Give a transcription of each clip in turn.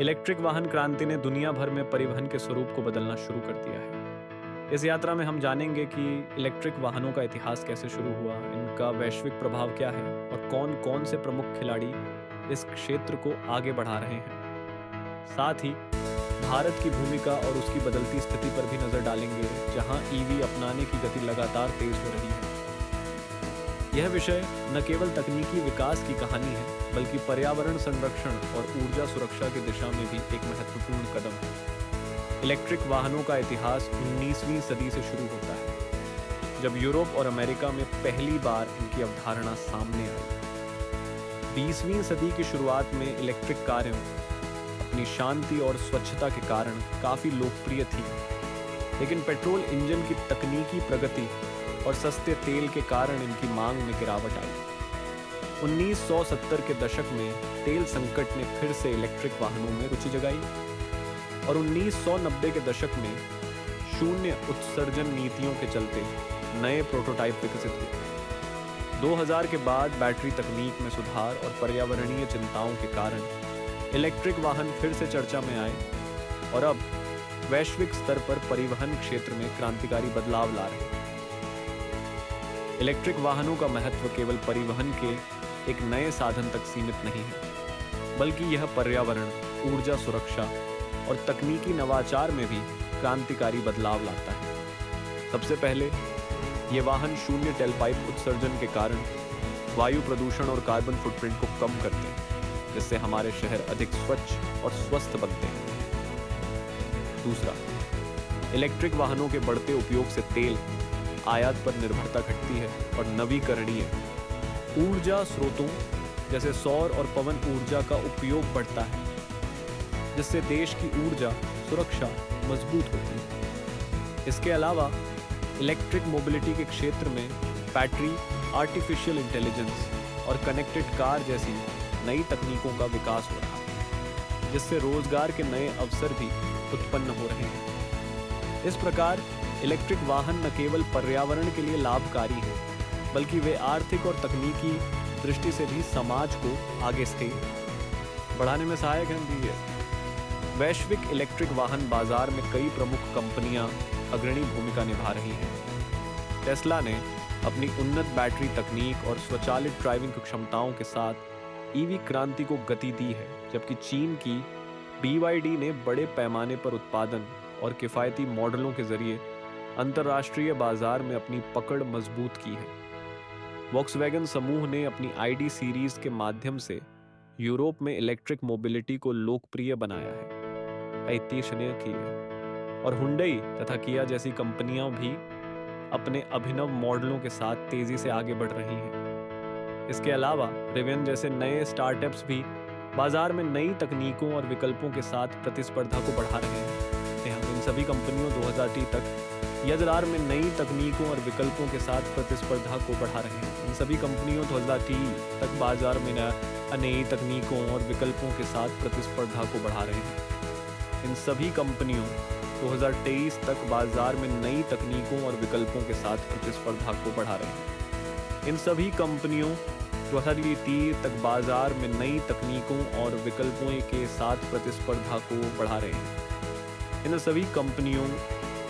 Electric वाहन क्रांति ने दुनिया भर में परिवहन के स्वरूप को बदलना शुरू कर दिया है। इस यात्रा में हम जानेंगे कि इलेक्ट्रिक वाहनों का इतिहास कैसे शुरू हुआ, इनका वैश्विक प्रभाव क्या है और कौन कौन से प्रमुख खिलाड़ी इस क्षेत्र को आगे बढ़ा रहे हैं। साथ ही भारत की भूमिका और उसकी बदलती स्थिति पर भी नजर डालेंगे, जहां ईवी अपनाने की गति लगातार तेज हो रही है। यह विषय न केवल तकनीकी विकास की कहानी है, बल्कि पर्यावरण संरक्षण और ऊर्जा सुरक्षा की दिशा में भी एक महत्वपूर्ण कदम है। इलेक्ट्रिक वाहनों का इतिहास 19वीं सदी से शुरू होता है, जब यूरोप और अमेरिका में पहली बार इनकी अवधारणा सामने आई। 20वीं सदी की शुरुआत में इलेक्ट्रिक कारें अपनी शांति और स्वच्छता के कारण काफी लोकप्रिय थी, लेकिन पेट्रोल इंजन की तकनीकी प्रगति और सस्ते तेल के कारण इनकी मांग में गिरावट आई। 1970 के दशक में तेल संकट ने फिर से इलेक्ट्रिक वाहनों में रुचि जगाई और 1990 के दशक में शून्य उत्सर्जन नीतियों के चलते नए प्रोटोटाइप विकसित हुए। 2000 के बाद बैटरी तकनीक में सुधार और पर्यावरणीय चिंताओं के कारण इलेक्ट्रिक वाहन फिर से चर्चा में आए और अब वैश्विक स्तर पर परिवहन क्षेत्र में क्रांतिकारी बदलाव ला रहे हैं। इलेक्ट्रिक वाहनों का महत्व केवल परिवहन के एक नए साधन तक सीमित नहीं है, बल्कि यह पर्यावरण, ऊर्जा सुरक्षा और तकनीकी नवाचार में भी क्रांतिकारी बदलाव लाता है। सबसे पहले ये वाहन शून्य टेलपाइप उत्सर्जन के कारण वायु प्रदूषण और कार्बन फुटप्रिंट को कम करते हैं, जिससे हमारे शहर अधिक स्वच्छ और स्वस्थ बनते हैं। दूसरा, इलेक्ट्रिक वाहनों के बढ़ते उपयोग से तेल आयात पर निर्भरता घटती है और नवीकरणीय ऊर्जा स्रोतों जैसे सौर और पवन ऊर्जा का उपयोग बढ़ता है, जिससे देश की ऊर्जा सुरक्षा मजबूत होती है। इसके अलावा इलेक्ट्रिक मोबिलिटी के क्षेत्र में बैटरी, आर्टिफिशियल इंटेलिजेंस और कनेक्टेड कार जैसी नई तकनीकों का विकास हो रहा है, जिससे रोजगार के नए अवसर भी उत्पन्न हो रहे हैं। इस प्रकार इलेक्ट्रिक वाहन न केवल पर्यावरण के लिए लाभकारी है, बल्कि वे आर्थिक और तकनीकी दृष्टि से भी समाज को आगे बढ़ाने में सहायक हैं। वैश्विक इलेक्ट्रिक वाहन बाजार में कई प्रमुख कंपनियां अग्रणी भूमिका निभा रही हैं। टेस्ला ने अपनी उन्नत बैटरी तकनीक और स्वचालित ड्राइविंग क्षमताओं के साथ ईवी क्रांति को गति दी है, जबकि चीन की BYD ने बड़े पैमाने पर उत्पादन और किफायती मॉडलों के जरिए अंतर्राष्ट्रीय बाजार में अपनी पकड़ मजबूत की है। वॉक्सवैगन समूह ने अपनी ID सीरीज के माध्यम से यूरोप में इलेक्ट्रिक मोबिलिटी को लोकप्रिय बनाया है। और हुंडई तथा किया जैसी कंपनियां भी अपने अभिनव मॉडलों के साथ तेजी से आगे बढ़ रही हैं। इसके अलावा रिवियन जैसे नए स्टार्टअप्स भी बाजार में नई तकनीकों और विकल्पों के साथ प्रतिस्पर्धा को बढ़ा रहे हैं। इन सभी कंपनियों 2030 तक बाजार में नई तकनीकों और विकल्पों के साथ प्रतिस्पर्धा को बढ़ा रहे हैं। इन सभी कंपनियों 2030 तक बाजार में नई तकनीकों और विकल्पों के साथ प्रतिस्पर्धा को बढ़ा रहे हैं। इन सभी कंपनियों 2023 तक बाजार में नई तकनीकों और विकल्पों के साथ प्रतिस्पर्धा को बढ़ा रहे हैं। इन सभी कंपनियों 2030 तक बाजार में नई तकनीकों और विकल्पों के साथ प्रतिस्पर्धा को बढ़ा रहे हैं। इन सभी कंपनियों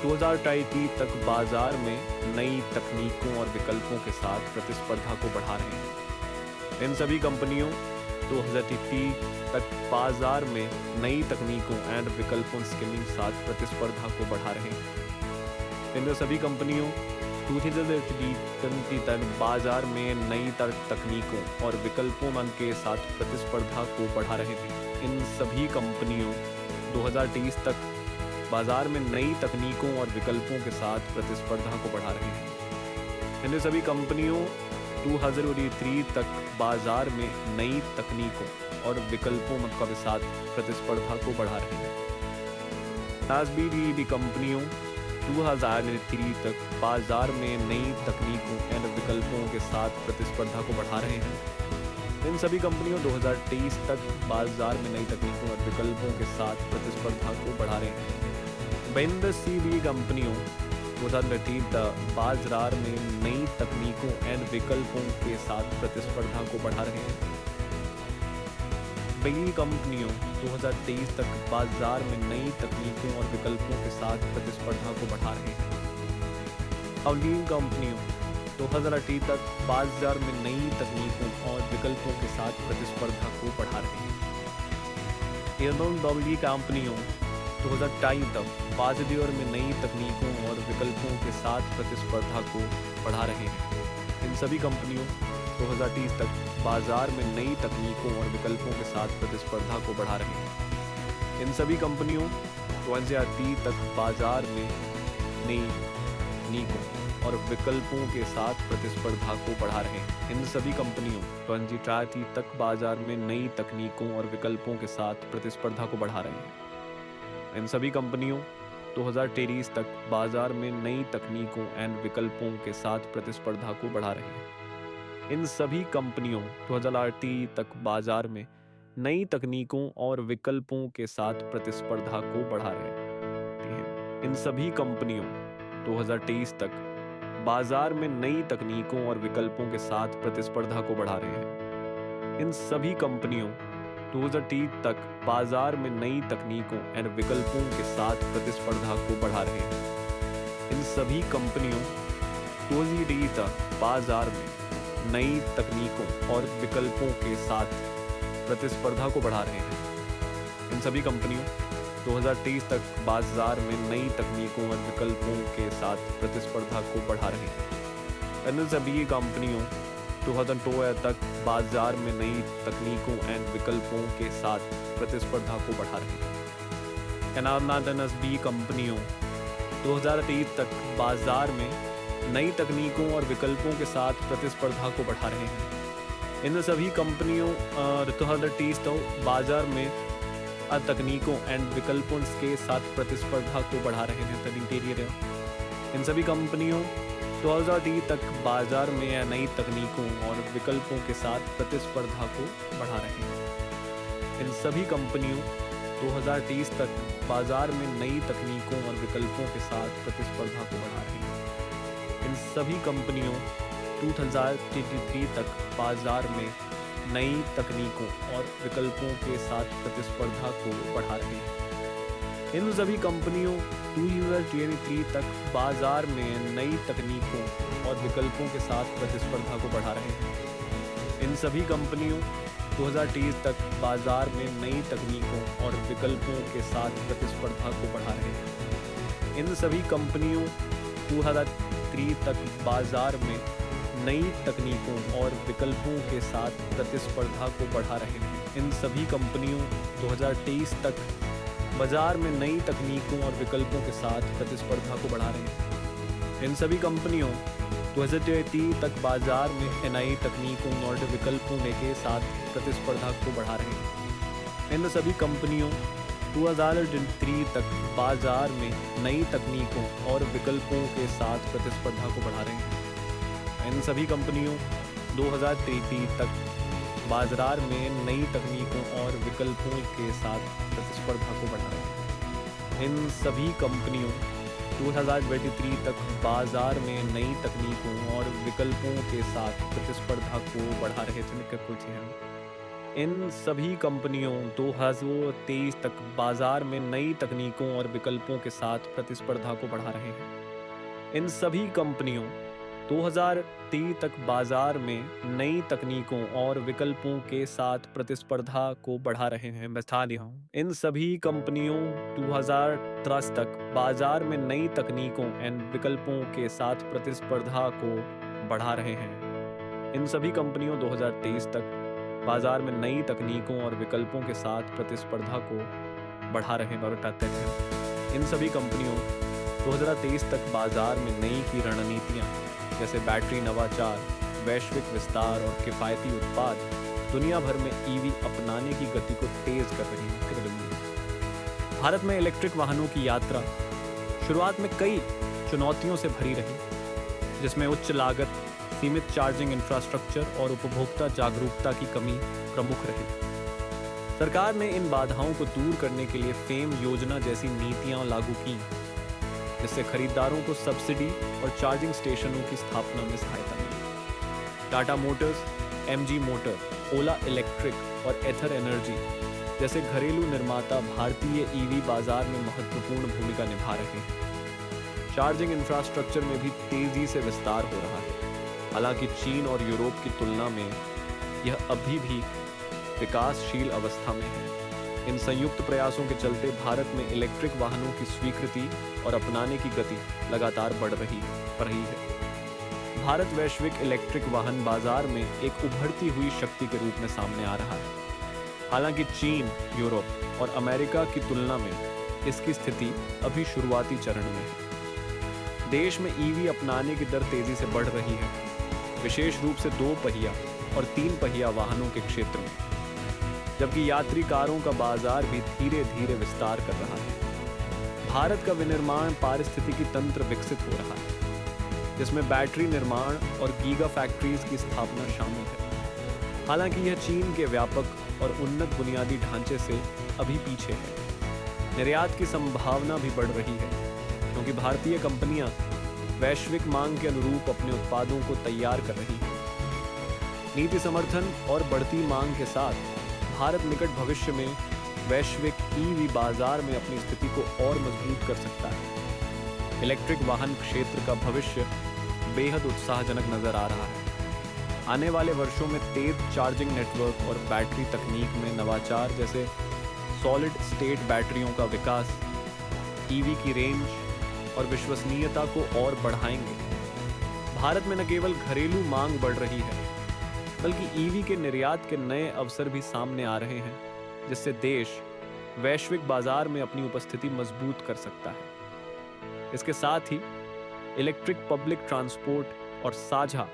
2030 तक बाजार में नई तकनीकों और विकल्पों के साथ प्रतिस्पर्धा को बढ़ा रहे हैं। इन सभी कंपनियों 2030 तक बाजार में नई तकनीकों एंड विकल्पों के साथ प्रतिस्पर्धा को बढ़ा रहे हैं। इन सभी कंपनियों 2030 तक बाजार में नई तकनीकों और विकल्पों के साथ प्रतिस्पर्धा को बढ़ा रहे हैं। इन सभी कंपनियों 2030 तक बाजार में नई तकनीकों और विकल्पों के साथ प्रतिस्पर्धा को बढ़ा रहे हैं। इन सभी कंपनियों 2030 तक बाजार में नई तकनीकों और विकल्पों के साथ प्रतिस्पर्धा को बढ़ा रहे हैं। कंपनियों 2030 तक बाजार में नई तकनीकों और विकल्पों के साथ प्रतिस्पर्धा को बढ़ा रहे हैं। इन सभी कंपनियों 2023 तक बाजार में नई तकनीकों और विकल्पों के साथ प्रतिस्पर्धा को बढ़ा रहे हैं। कंपनियों 2030 तक बाजार में नई तकनीकों और विकल्पों के साथ प्रतिस्पर्धा को बढ़ा रहे हैं। सभी कंपनियों 2023 तक बाजार में नई तकनीकों और विकल्पों के साथ प्रतिस्पर्धा को बढ़ा रहे हैं। अवलीन कंपनियों 2018 तक बाजार में नई तकनीकों और विकल्पों के साथ प्रतिस्पर्धा को बढ़ा रहे हैं। एयरबोन कंपनियों 2022 तक बाजार में नई तकनीकों और विकल्पों के साथ प्रतिस्पर्धा को बढ़ा रहे हैं। इन सभी कंपनियों 2030 तक बाजार में नई तकनीकों और विकल्पों के साथ प्रतिस्पर्धा को बढ़ा रहे हैं। इन सभी कंपनियों 2030 तक बाजार में नई तकनीकों और विकल्पों के साथ प्रतिस्पर्धा को बढ़ा रहे हैं। इन सभी कंपनियों 2030 तक बाजार में नई तकनीकों और विकल्पों के साथ प्रतिस्पर्धा को बढ़ा रहे हैं। इन सभी कंपनियों 2023 तक बाजार में नई तकनीकों एंड विकल्पों के साथ प्रतिस्पर्धा को बढ़ा रहे हैं। इन सभी कंपनियों 2030 तक बाजार में नई तकनीकों और विकल्पों के साथ प्रतिस्पर्धा को बढ़ा रहे हैं। इन सभी कंपनियों 2023 तक बाजार में नई तकनीकों और विकल्पों के साथ प्रतिस्पर्धा को बढ़ा रहे हैं। इन सभी कंपनियों 2030 तक बाजार में नई तकनीकों और विकल्पों के साथ प्रतिस्पर्धा को बढ़ा रहे हैं। इन सभी कंपनियों 2030 तक बाजार में नई तकनीकों और विकल्पों के साथ प्रतिस्पर्धा को बढ़ा रहे हैं। इन सभी कंपनियों 2030 तक बाजार में नई तकनीकों और विकल्पों के साथ प्रतिस्पर्धा को बढ़ा रहे हैं। इन सभी कंपनियों 2022 तक बाजार में नई तकनीकों और विकल्पों के साथ प्रतिस्पर्धा को बढ़ा रहे हैं। इन सभी कंपनियों 2030 तक बाजार में नई तकनीकों और विकल्पों के साथ प्रतिस्पर्धा को बढ़ा रहे हैं। इन सभी कंपनियों 2030 तक बाजार में तकनीकों एंड विकल्पों के साथ प्रतिस्पर्धा को बढ़ा रहे हैं। इन सभी कंपनियों 2030 तक बाजार में नई तकनीकों और विकल्पों के साथ प्रतिस्पर्धा को बढ़ा रहे हैं। इन सभी कंपनियों 2030 तक बाजार में नई तकनीकों और विकल्पों के साथ प्रतिस्पर्धा को बढ़ा रहे हैं। इन सभी कंपनियों 2033 तक बाजार में नई तकनीकों और विकल्पों के साथ प्रतिस्पर्धा को बढ़ा रहे हैं। इन सभी कंपनियों 2023 तक बाजार में नई तकनीकों और विकल्पों के साथ प्रतिस्पर्धा को बढ़ा रहे हैं। इन सभी कंपनियों 2030 तक बाजार में नई तकनीकों और विकल्पों के साथ प्रतिस्पर्धा को बढ़ा रहे हैं। इन सभी कंपनियों 2030 तक बाजार में नई तकनीकों और विकल्पों के साथ प्रतिस्पर्धा को बढ़ा रहे हैं। इन सभी कंपनियों 2023 तक बाजार में नई तकनीकों और विकल्पों के साथ प्रतिस्पर्धा को बढ़ा रहे हैं। इन सभी कंपनियों 2023 तक बाजार में नई तकनीकों और विकल्पों के साथ प्रतिस्पर्धा को बढ़ा रहे हैं। इन सभी कंपनियों 2023 तक बाजार में नई तकनीकों और विकल्पों के साथ प्रतिस्पर्धा को बढ़ा रहे हैं। इन सभी कंपनियों 2033 तक बाजार में नई तकनीकों और विकल्पों के साथ प्रतिस्पर्धा को बढ़ा रहे हैं। इन सभी कंपनियों 2023 तक बाजार में नई तकनीकों और विकल्पों के साथ प्रतिस्पर्धा को बढ़ा रहे हैं। इन सभी कंपनियों 2023 तक बाजार में नई तकनीकों और विकल्पों के साथ प्रतिस्पर्धा को बढ़ा रहे हैं। इन सभी कंपनियों 2023 तक बाजार में नई तकनीकों और विकल्पों के साथ प्रतिस्पर्धा को बढ़ा रहे हैं। मैं बता दिया हूँ। इन सभी कंपनियों 2023 तक बाजार में नई तकनीकों एंड विकल्पों के साथ प्रतिस्पर्धा को बढ़ा रहे हैं। इन सभी कंपनियों 2023 तक बाजार में नई तकनीकों और विकल्पों के साथ प्रतिस्पर्धा को बढ़ा रहे हैं। इन सभी कंपनियों 2023 तक बाजार में नई की रणनीतियाँ जैसे बैटरी नवाचार, वैश्विक विस्तार और किफ़ायती उत्पाद दुनिया भर में ईवी अपनाने की गति को तेज कर रही है। भारत में इलेक्ट्रिक वाहनों की यात्रा शुरुआत में कई चुनौतियों से भरी रही, जिसमें उच्च लागत, सीमित चार्जिंग इंफ्रास्ट्रक्चर और उपभोक्ता जागरूकता की कमी प्रमुख रही। सरकार ने इन बाधाओं को दूर करने के लिए फेम योजना जैसी नीतियां लागू की, जिससे खरीदारों को सब्सिडी और चार्जिंग स्टेशनों की स्थापना में सहायता मिली। टाटा मोटर्स, एमजी मोटर ओला इलेक्ट्रिक और एथर एनर्जी जैसे घरेलू निर्माता भारतीय ईवी बाजार में महत्वपूर्ण भूमिका निभा रहे हैं। चार्जिंग इंफ्रास्ट्रक्चर में भी तेजी से विस्तार हो रहा है। हालांकि चीन और यूरोप की तुलना में यह अभी भी विकासशील अवस्था में है। इन संयुक्त प्रयासों के चलते भारत में इलेक्ट्रिक वाहनों की स्वीकृति और अपनाने की गति लगातार बढ़ रही है। भारत वैश्विक इलेक्ट्रिक वाहन बाजार में एक उभरती हुई शक्ति के रूप में सामने आ रहा है। हालांकि चीन, यूरोप और अमेरिका की तुलना में इसकी स्थिति अभी शुरुआती चरण में है। देश में ईवी अपनाने की दर तेजी से बढ़ रही है, विशेष रूप से 2 पहिया और 3 पहिया वाहनों के क्षेत्र में, जबकि यात्री कारों का बाजार भी धीरे धीरे विस्तार कर रहा है। भारत का विनिर्माण पारिस्थितिकी तंत्र विकसित हो रहा है, जिसमें बैटरी निर्माण और गीगा फैक्ट्रीज की स्थापना शामिल है। हालांकि यह चीन के व्यापक और उन्नत बुनियादी ढांचे से अभी पीछे है। निर्यात की संभावना भी बढ़ रही है, क्योंकि भारतीय कंपनियां वैश्विक मांग के अनुरूप अपने उत्पादों को तैयार कर रही हैं। नीति समर्थन और बढ़ती मांग के साथ भारत निकट भविष्य में वैश्विक ईवी बाजार में अपनी स्थिति को और मजबूत कर सकता है। इलेक्ट्रिक वाहन क्षेत्र का भविष्य बेहद उत्साहजनक नजर आ रहा है। आने वाले वर्षों में तेज चार्जिंग नेटवर्क और बैटरी तकनीक में नवाचार जैसे सॉलिड स्टेट बैटरियों का विकास ईवी की रेंज और विश्वसनीयता को और बढ़ाएंगे। भारत में न केवल घरेलू मांग बढ़ रही है, बल्कि ईवी के निर्यात के नए अवसर भी सामने आ रहे हैं, जिससे देश वैश्विक बाजार में अपनी उपस्थिति मजबूत कर सकता है। इसके साथ ही इलेक्ट्रिक पब्लिक ट्रांसपोर्ट और साझा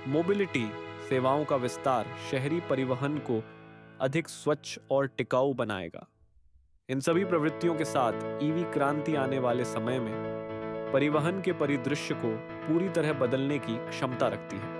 मोबिलिटी सेवाओं का विस्तार शहरी परिवहन को अधिक स्वच्छ और टिकाऊ बनाएगा। इन सभी प्रवृत्तियों के साथ ईवी क्रांति आने वाले समय में परिवहन के परिदृश्य को पूरी तरह बदलने की क्षमता रखती है।